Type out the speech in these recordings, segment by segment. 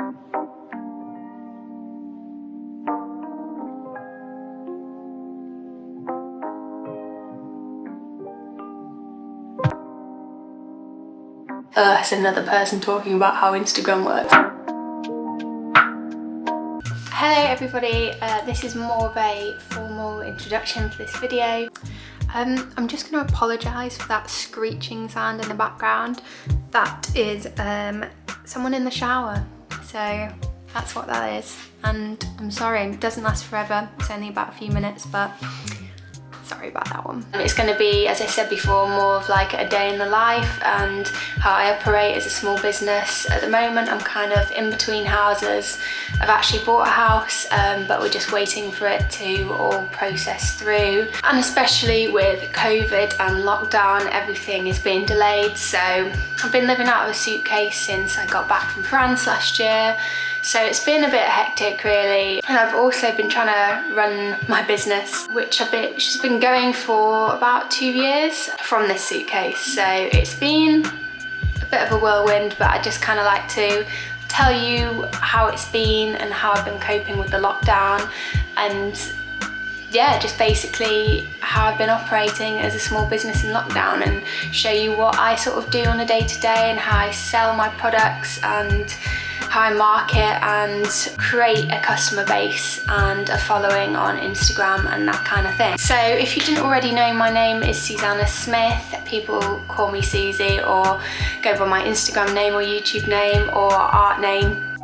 It's another person talking about how Instagram works. Hello everybody, this is more of a formal introduction for this video. I'm just going to apologise for that screeching sound in the background. That is someone in the shower, so that's what that is. And I'm sorry, it doesn't last forever, it's only about a few minutes, but sorry about that one. It's going to be, as I said before, more of like a day in the life and how I operate as a small business. At the moment I'm kind of in between houses. I've actually bought a house, but we're just waiting for it to all process through. And especially with COVID and lockdown, everything is being delayed. So I've been living out of a suitcase since I got back from France last year. So it's been a bit hectic really, and I've also been trying to run my business, which has been going for about 2 years from this suitcase. So it's been a bit of a whirlwind, but I just kind of like to tell you how it's been and how I've been coping with the lockdown, and yeah, just basically how I've been operating as a small business in lockdown, and show you what I sort of do on a day-to-day and how I sell my products and how I market and create a customer base and a following on Instagram and that kind of thing. So if you didn't already know, my name is Susanna Smith. People call me Susie, or go by my Instagram name or YouTube name or art name,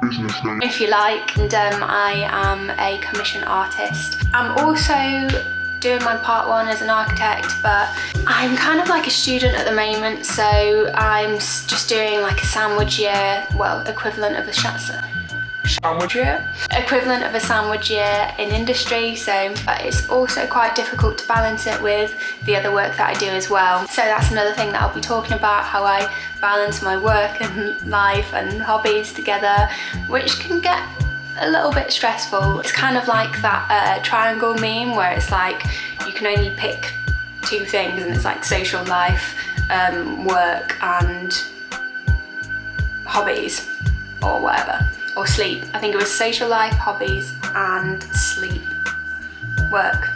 if you like. And I am a commission artist. I'm also doing my part 1 as an architect, but I'm kind of like a student at the moment, so I'm just doing like a sandwich year, well, equivalent of a sandwich year in industry. So it's also quite difficult to balance it with the other work that I do as well. So that's another thing that I'll be talking about, how I balance my work and life and hobbies together, which can get a little bit stressful. It's kind of like that triangle meme where it's like you can only pick 2 things, and it's like social life, work and hobbies or whatever, or sleep. I think it was social life, hobbies and sleep, work.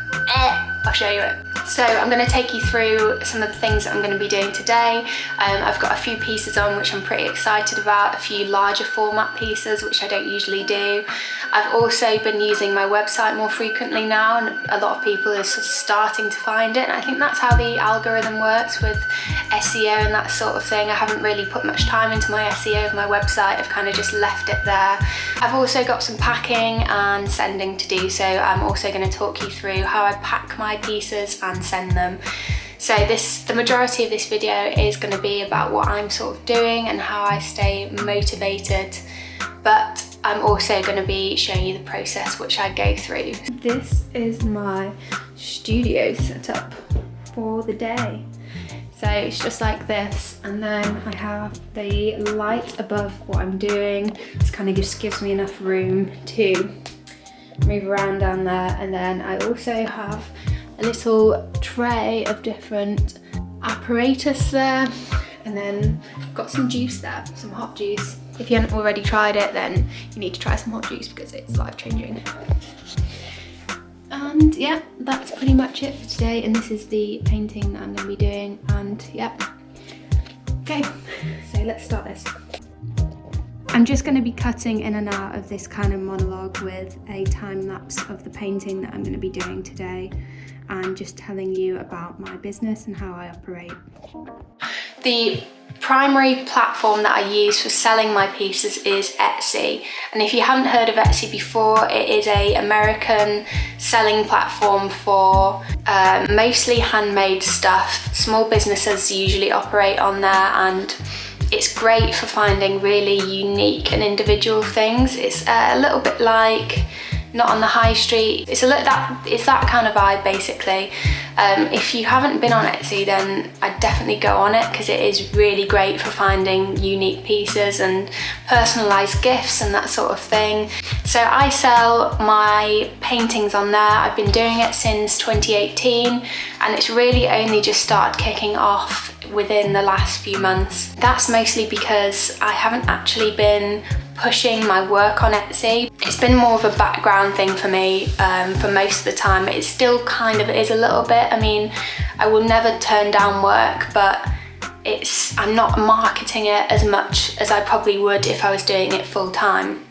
I'll show you it. So I'm going to take you through some of the things that I'm going to be doing today. I've got a few pieces on which I'm pretty excited about, a few larger format pieces which I don't usually do. I've also been using my website more frequently now, and a lot of people are sort of starting to find it, and I think that's how the algorithm works with SEO and that sort of thing. I haven't really put much time into my SEO of my website, I've kind of just left it there. I've also got some packing and sending to do, so I'm also going to talk you through how I pack my pieces and send them. So the majority of this video is going to be about what I'm sort of doing and how I stay motivated, but I'm also going to be showing you the process which I go through. This is my studio setup for the day. So it's just like this, and then I have the light above what I'm doing. This kind of just gives me enough room to move around down there, and then I also have a little tray of different apparatus there, and then got some juice there, some hot juice. If you haven't already tried it, then you need to try some hot juice because it's life-changing. And yeah, that's pretty much it for today, and this is the painting that I'm going to be doing, and yeah. Okay, so let's start this. I'm just going to be cutting in and out of this kind of monologue with a time lapse of the painting that I'm going to be doing today, and just telling you about my business and how I operate. The primary platform that I use for selling my pieces is Etsy, and if you haven't heard of Etsy before, it is an American selling platform for mostly handmade stuff. Small businesses usually operate on there, and it's great for finding really unique and individual things. It's a little bit like Not on the High Street. It's that kind of vibe basically. If you haven't been on Etsy, then I'd definitely go on it, because it is really great for finding unique pieces and personalised gifts and that sort of thing. So I sell my paintings on there. I've been doing it since 2018, and it's really only just started kicking off within the last few months. That's mostly because I haven't actually been pushing my work on Etsy. It's been more of a background thing for me for most of the time. It still kind of is a little bit. I mean, I will never turn down work, but I'm not marketing it as much as I probably would if I was doing it full time.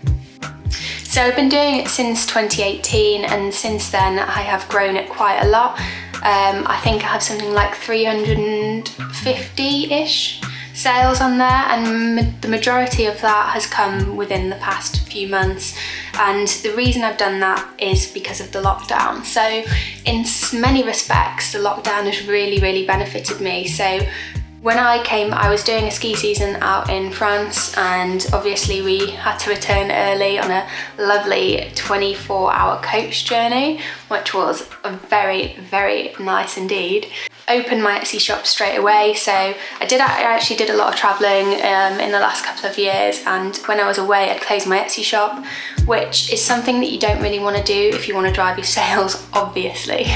So I've been doing it since 2018, and since then I have grown it quite a lot. I think I have something like 350-ish sales on there, and the majority of that has come within the past few months. And the reason I've done that is because of the lockdown. So in many respects, the lockdown has really benefited me. So when I came, I was doing a ski season out in France, and obviously we had to return early on a lovely 24-hour coach journey, which was very nice indeed. Opened my Etsy shop straight away. So I actually did a lot of traveling in the last couple of years, and when I was away I'd close my Etsy shop, which is something that you don't really want to do if you want to drive your sales, obviously.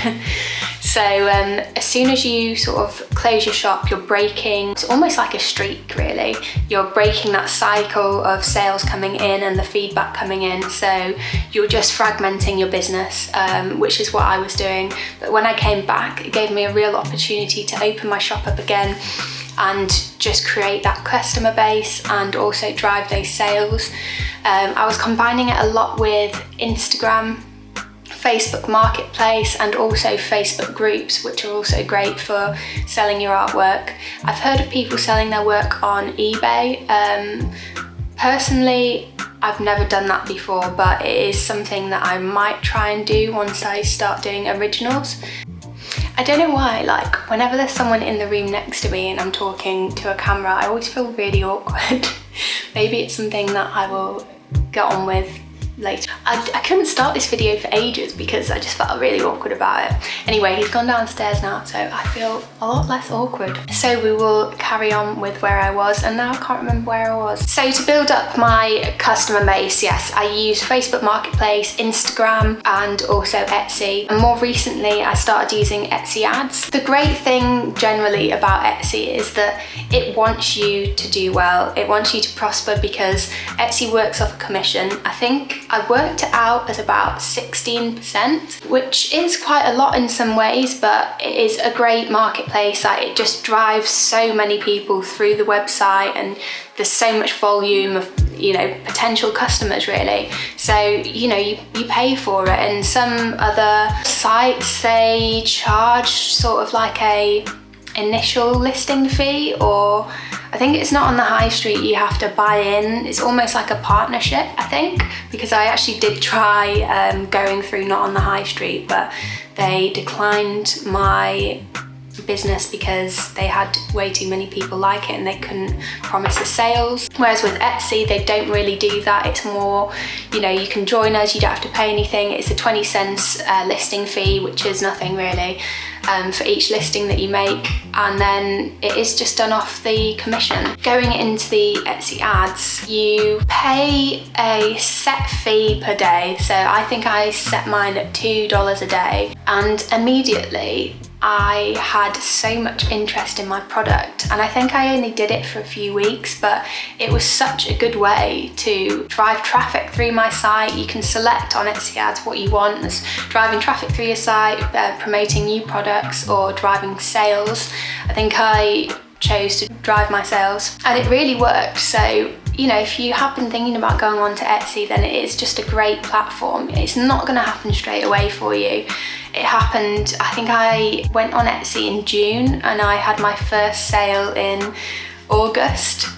So as soon as you sort of close your shop, you're breaking, it's almost like a streak really, you're breaking that cycle of sales coming in and the feedback coming in. So you're just fragmenting your business, which is what I was doing. But when I came back, it gave me a real opportunity to open my shop up again and just create that customer base and also drive those sales. I was combining it a lot with Instagram, Facebook Marketplace, and also Facebook groups, which are also great for selling your artwork. I've heard of people selling their work on eBay. Personally, I've never done that before, but it is something that I might try and do once I start doing originals. I don't know why, like whenever there's someone in the room next to me and I'm talking to a camera, I always feel really awkward. Maybe it's something that I will get on with later. I couldn't start this video for ages because I just felt really awkward about it. Anyway, he's gone downstairs now, so I feel a lot less awkward. So we will carry on with where I was, and now I can't remember where I was. So to build up my customer base, yes, I use Facebook Marketplace, Instagram, and also Etsy. And more recently, I started using Etsy ads. The great thing generally about Etsy is that it wants you to do well. It wants you to prosper because Etsy works off a commission. I think I worked it out as about 16%, which is quite a lot in some ways, but it is a great marketplace. Like, it just drives so many people through the website, and there's so much volume of, you know, potential customers really. So, you know, you pay for it. And some other sites, they charge sort of like a initial listing fee, or I think it's not on the high street, you have to buy in. It's almost like a partnership, I think, because I actually did try going through not on the high street, but they declined my business because they had way too many people like it and they couldn't promise the sales. Whereas with Etsy, they don't really do that. It's more, you know, you can join us, you don't have to pay anything. It's a 20 cents listing fee, which is nothing really, for each listing that you make, and then it is just done off the commission. Going into the Etsy ads, you pay a set fee per day. So I think I set mine at $2 a day, and immediately I had so much interest in my product, and I think I only did it for a few weeks, but it was such a good way to drive traffic through my site. You can select on Etsy ads what you want. There's driving traffic through your site, promoting new products, or driving sales. I think I chose to drive my sales, and it really worked. So, you know, if you have been thinking about going on to Etsy, then it is just a great platform. It's not going to happen straight away for you. It happened, I think I went on Etsy in June and I had my first sale in August,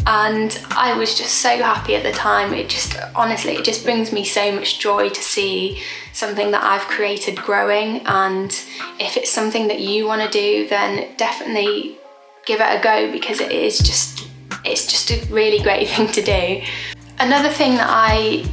and I was just so happy at the time. It just, honestly, it just brings me so much joy to see something that I've created growing, and if it's something that you want to do, then definitely give it a go, because it's just a really great thing to do. Another thing that I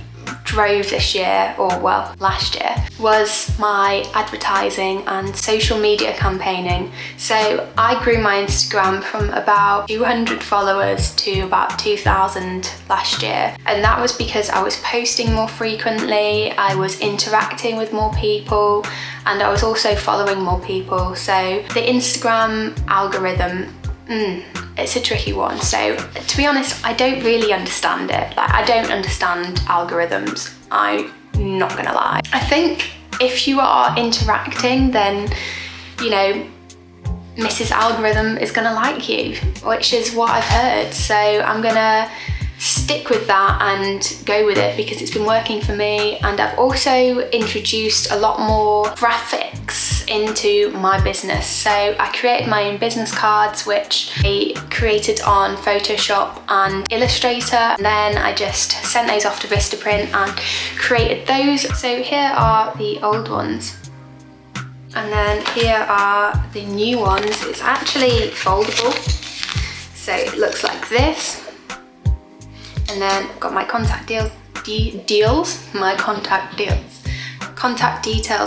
drove this year, or well, last year, was my advertising and social media campaigning. So I grew my Instagram from about 200 followers to about 2,000 last year, and that was because I was posting more frequently, I was interacting with more people, and I was also following more people. So the Instagram algorithm it's a tricky one. So to be honest, I don't really understand it. Like, I don't understand algorithms, I'm not gonna lie. I think if you are interacting, then, you know, Mrs. Algorithm is gonna like you, which is what I've heard. So I'm gonna stick with that and go with it because it's been working for me. And I've also introduced a lot more graphics into my business. So I created my own business cards, which I created on Photoshop and Illustrator. And then I just sent those off to Vistaprint and created those. So here are the old ones. And then here are the new ones. It's actually foldable. So it looks like this. And then I've got my contact details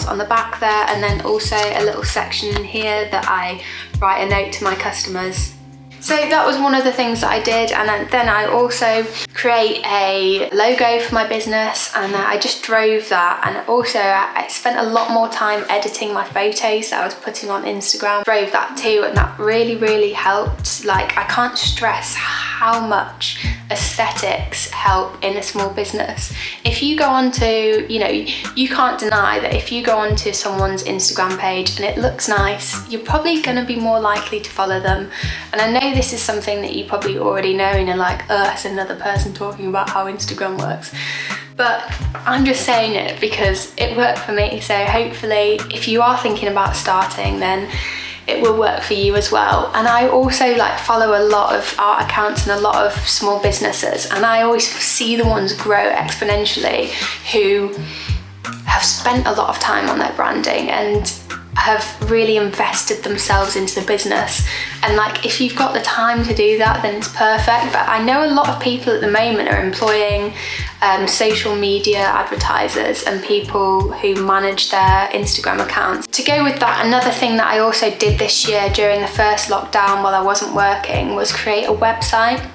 on the back there, and then also a little section in here that I write a note to my customers. So that was one of the things that I did, and then I also create a logo for my business, and I just drove that. And also I spent a lot more time editing my photos that I was putting on Instagram. Drove that too, and that really helped. Like, I can't stress how much aesthetics help in a small business. If you go onto, you know, you can't deny that if you go onto someone's Instagram page and it looks nice, you're probably going to be more likely to follow them. And I know this is something that you probably already know, and you're like, it's another person talking about how Instagram works. But I'm just saying it because it worked for me. So hopefully if you are thinking about starting, then it will work for you as well. And I also follow a lot of art accounts and a lot of small businesses, and I always see the ones grow exponentially who have spent a lot of time on their branding and have really invested themselves into the business. And if you've got the time to do that, then it's perfect. But I know a lot of people at the moment are employing social media advertisers and people who manage their Instagram accounts. To go with that, another thing that I also did this year during the first lockdown while I wasn't working was create a website.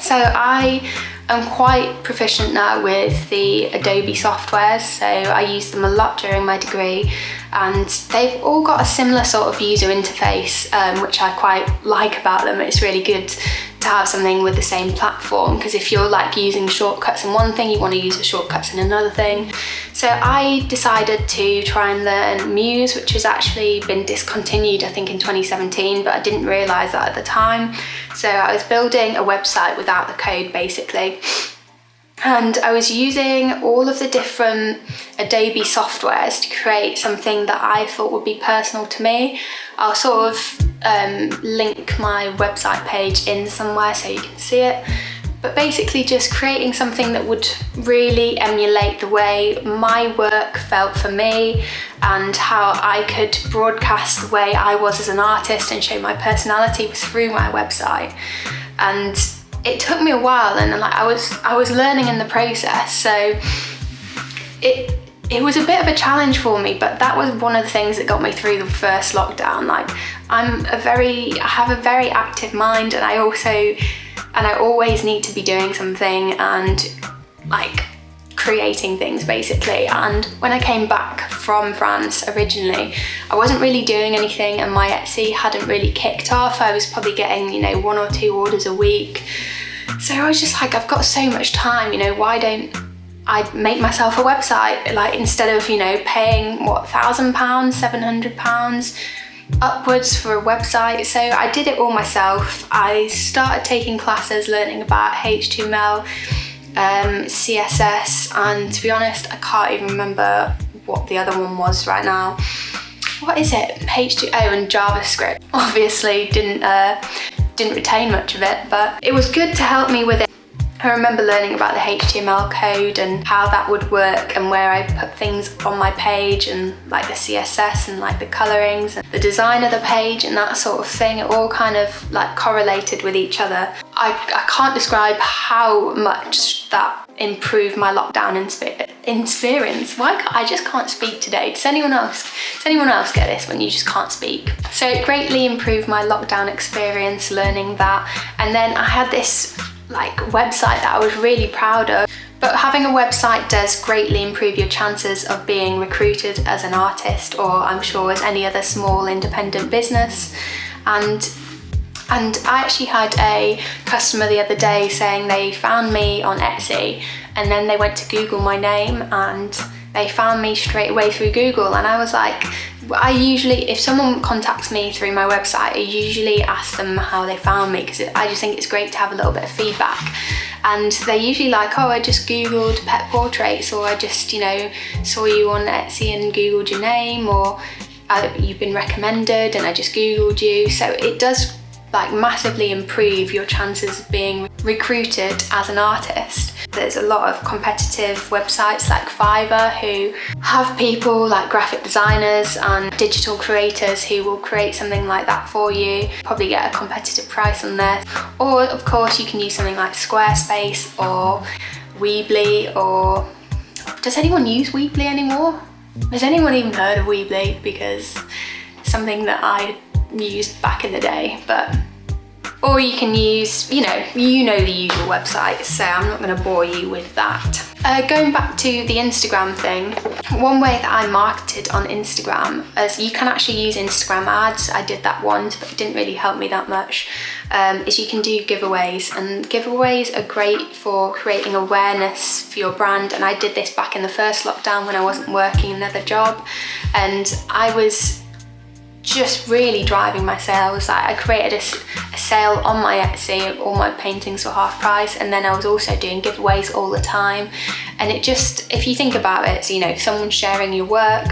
So I am quite proficient now with the Adobe softwares, so I use them a lot during my degree, and they've all got a similar sort of user interface, which I quite like about them. It's really good to have something with the same platform, because if you're using shortcuts in one thing, you want to use the shortcuts in another thing. So I decided to try and learn Muse, which has actually been discontinued, I think, in 2017, but I didn't realise that at the time. So I was building a website without the code, basically. And I was using all of the different Adobe softwares to create something that I thought would be personal to me. I'll sort of link my website page in somewhere so you can see it. But basically just creating something that would really emulate the way my work felt for me and how I could broadcast the way I was as an artist and show my personality was through my website. And it took me a while, and I was learning in the process, so it was a bit of a challenge for me, but that was one of the things that got me through the first lockdown. I have a very active mind, and I always need to be doing something and creating things, basically. And when I came back from France originally, I wasn't really doing anything, and my Etsy hadn't really kicked off. I was probably getting 1 or 2 orders a week. So I was just I've got so much time, why don't I make myself a website? Instead of paying £1,000, £700 upwards for a website. So I did it all myself. I started taking classes learning about HTML, CSS, and to be honest, I can't even remember what the other one was right now. What is it? And JavaScript. Obviously didn't retain much of it, but it was good to help me with it. I remember learning about the HTML code and how that would work, and where I put things on my page, and the CSS and the colorings and the design of the page and that sort of thing. It all kind of correlated with each other. I can't describe how much that improved my lockdown experience. I just can't speak today. Does anyone else get this when you just can't speak? So it greatly improved my lockdown experience learning that. And then I had this website that I was really proud of. But having a website does greatly improve your chances of being recruited as an artist, or I'm sure as any other small independent business. And And I actually had a customer the other day saying they found me on Etsy and then they went to Google my name and they found me straight away through Google. And I was like, I usually, if someone contacts me through my website, I usually ask them how they found me, because I just think it's great to have a little bit of feedback. And they're usually like, oh, I just Googled pet portraits, or I just, you know, saw you on Etsy and Googled your name, or you've been recommended and I just Googled you. So it does like massively improve your chances of being recruited as an artist. There's a lot of competitive websites like Fiverr who have people like graphic designers and digital creators who will create something like that for you, probably get a competitive price on there. Or of course you can use something like Squarespace or Weebly, or does anyone use Weebly anymore? Has anyone even heard of Weebly? Because it's something that I used back in the day, but or you can use, you know the usual websites, so I'm not going to bore you with that. Going back to the Instagram thing, one way that I marketed on Instagram is you can actually use Instagram ads. I did that once, but it didn't really help me that much. Is you can do giveaways, and giveaways are great for creating awareness for your brand. And I did this back in the first lockdown when I wasn't working another job, and I was just really driving my sales. I created a sale on my Etsy, all my paintings were half price, and then I was also doing giveaways all the time. And it just, if you think about it, so, you know, someone's sharing your work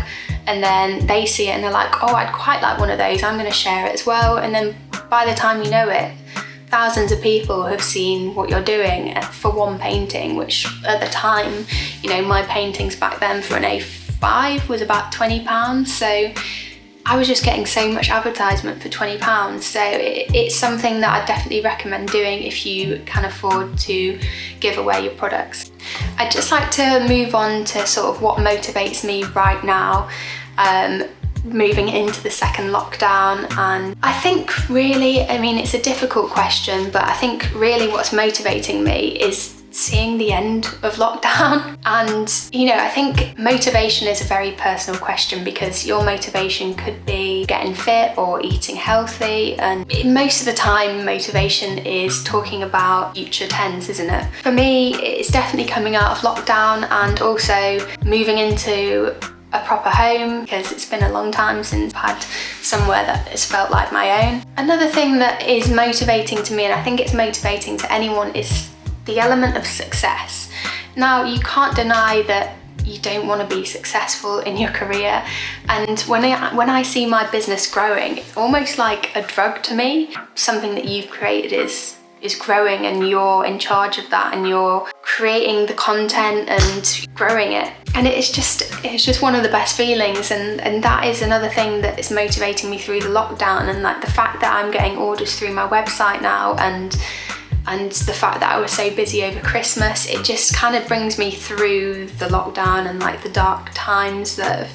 and then they see it and they're like, oh, I'd quite like one of those, I'm going to share it as well. And then by the time you know it, thousands of people have seen what you're doing for one painting, which at the time, you know, my paintings back then for an A5 was about £20. So I was just getting so much advertisement for £20. So it's something that I definitely recommend doing if you can afford to give away your products. I'd just like to move on to sort of what motivates me right now, moving into the second lockdown. And I think really, I mean, it's a difficult question, but I think really what's motivating me is seeing the end of lockdown. And you know, I think motivation is a very personal question, because your motivation could be getting fit or eating healthy, and most of the time motivation is talking about future tense, isn't it? For me, it's definitely coming out of lockdown and also moving into a proper home, because it's been a long time since I've had somewhere that has felt like my own. Another thing that is motivating to me, and I think it's motivating to anyone, is the element of success. Now, you can't deny that you don't want to be successful in your career, and when I see my business growing, it's almost like a drug to me. Something that you've created is growing and you're in charge of that, and you're creating the content and growing it, and it's just one of the best feelings. And that is another thing that is motivating me through the lockdown, and like the fact that I'm getting orders through my website now, and the fact that I was so busy over Christmas, it just kind of brings me through the lockdown and like the dark times that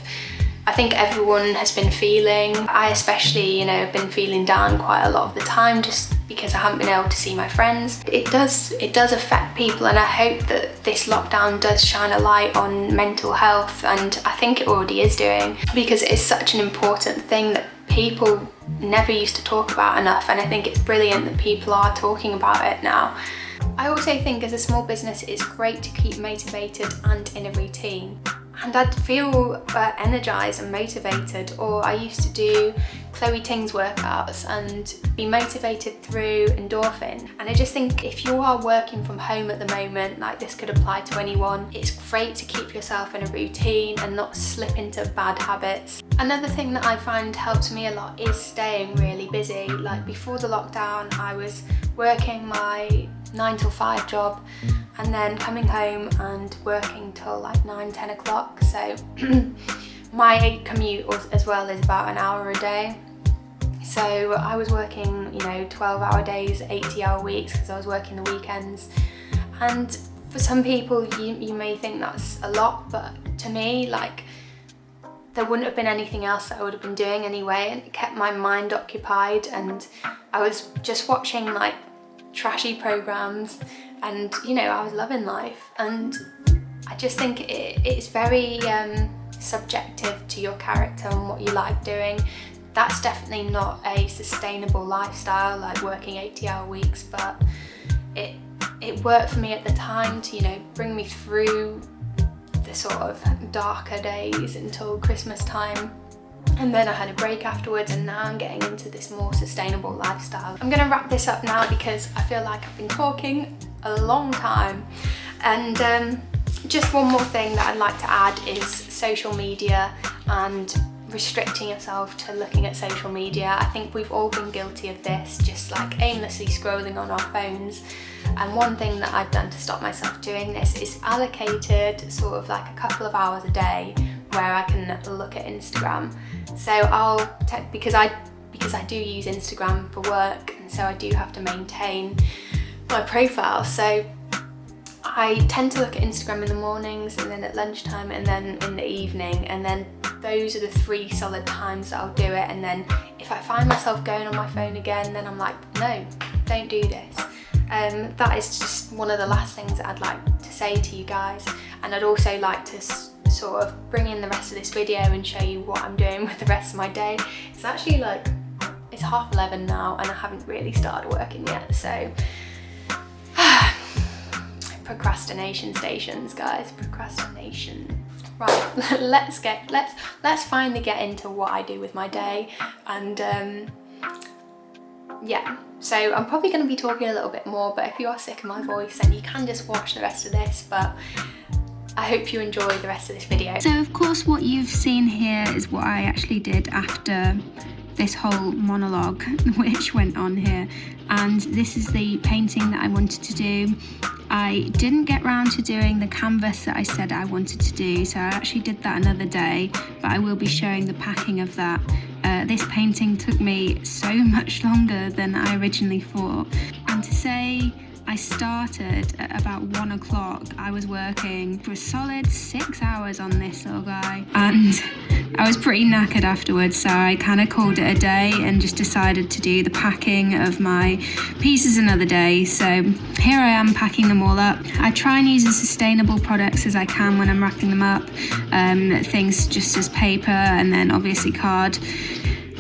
I think everyone has been feeling. I especially, you know, have been feeling down quite a lot of the time, just because I haven't been able to see my friends. It does affect people, and I hope that this lockdown does shine a light on mental health, and I think it already is doing, because it is such an important thing that people never used to talk about enough, and I think it's brilliant that people are talking about it now. I also think as a small business it's great to keep motivated and in a routine, and I'd feel energized and motivated. Or I used to do Chloe Ting's workouts and be motivated through endorphin. And I just think if you are working from home at the moment, like this could apply to anyone, it's great to keep yourself in a routine and not slip into bad habits. Another thing that I find helps me a lot is staying really busy. Like before the lockdown, I was working my 9 till 5 job and then coming home and working till like 9-10 o'clock. So my commute as well is about an hour a day. So I was working, you know, 12-hour days, 80-hour weeks, because I was working the weekends. And for some people you may think that's a lot, but to me, like, there wouldn't have been anything else that I would have been doing anyway, and it kept my mind occupied, and I was just watching like trashy programs, and you know, I was loving life. And I just think it's very subjective to your character and what you like doing. that's definitely not a sustainable lifestyle, like working 80-hour weeks, but it worked for me at the time to, you know, bring me through the sort of darker days until Christmas time. And then I had a break afterwards, and now I'm getting into this more sustainable lifestyle. I'm gonna wrap this up now because I feel like I've been talking a long time. And just one more thing that I'd like to add is social media and restricting yourself to looking at social media. I think we've all been guilty of this, just like aimlessly scrolling on our phones. And one thing that I've done to stop myself doing this is allocated sort of like a couple of hours a day where I can look at Instagram. So because I do use Instagram for work, and so I do have to maintain my profile. So I tend to look at Instagram in the mornings, and then at lunchtime, and then in the evening, and then those are the 3 solid times that I'll do it. And then if I find myself going on my phone again, then I'm like, no, don't do this. That is just one of the last things that I'd like to say to you guys. And I'd also like to sort of bring in the rest of this video and show you what I'm doing with the rest of my day. It's actually like, it's 11:30 now, and I haven't really started working yet, so procrastination stations, guys, procrastination. Right, let's finally get into what I do with my day. And yeah, so I'm probably going to be talking a little bit more, but if you are sick of my voice, then you can just watch the rest of this. But I hope you enjoy the rest of this video. So of course what you've seen here is what I actually did after this whole monologue which went on here, and this is the painting that I wanted to do. I didn't get round to doing the canvas that I said I wanted to do, so I actually did that another day, but I will be showing the packing of that. This painting took me so much longer than I originally thought, and to say I started at about 1 o'clock. I was working for a solid 6 hours on this little guy, and I was pretty knackered afterwards, so I kind of called it a day and just decided to do the packing of my pieces another day. So here I am packing them all up. I try and use as sustainable products as I can when I'm wrapping them up, things just as paper and then obviously card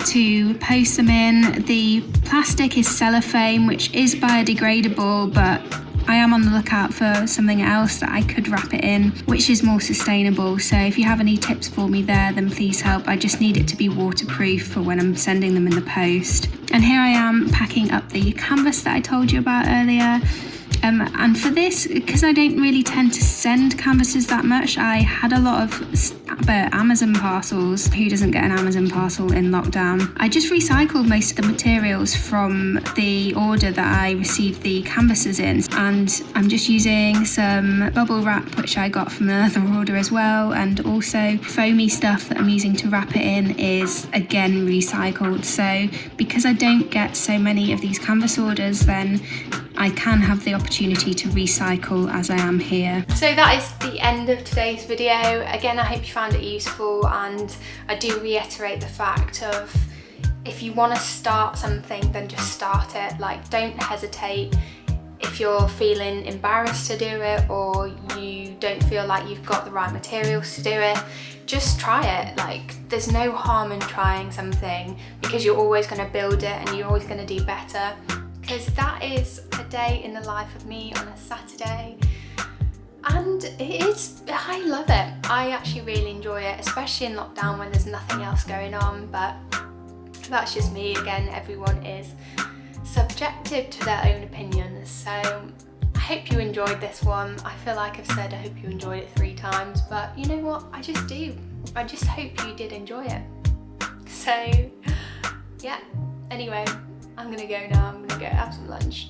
to post them in. The plastic is cellophane, which is biodegradable, but I am on the lookout for something else that I could wrap it in, which is more sustainable. So if you have any tips for me there, then please help. I just need it to be waterproof for when I'm sending them in the post. And here I am packing up the canvas that I told you about earlier. And for this, because I don't really tend to send canvases that much, I had a lot of Amazon parcels. Who doesn't get an Amazon parcel in lockdown? I just recycled most of the materials from the order that I received the canvases in, and I'm just using some bubble wrap which I got from another order as well, and also foamy stuff that I'm using to wrap it in is again recycled. So because I don't get so many of these canvas orders, then I can have the opportunity to recycle as I am here. So that is the end of today's video. Again, I hope you found it useful, and I do reiterate the fact of, if you want to start something, then just start it. Like, don't hesitate. If you're feeling embarrassed to do it, or you don't feel like you've got the right materials to do it, just try it. Like, there's no harm in trying something, because you're always going to build it and you're always going to do better. Because that is a day in the life of me on a Saturday, and I love it. I actually really enjoy it, especially in lockdown when there's nothing else going on. But that's just me. Again, everyone is subjective to their own opinions. So I hope you enjoyed this one. I feel like I've said I hope you enjoyed it 3 times, but you know what? I just do. I just hope you did enjoy it. So yeah, anyway, I'm gonna go now. I'm gonna go have some lunch.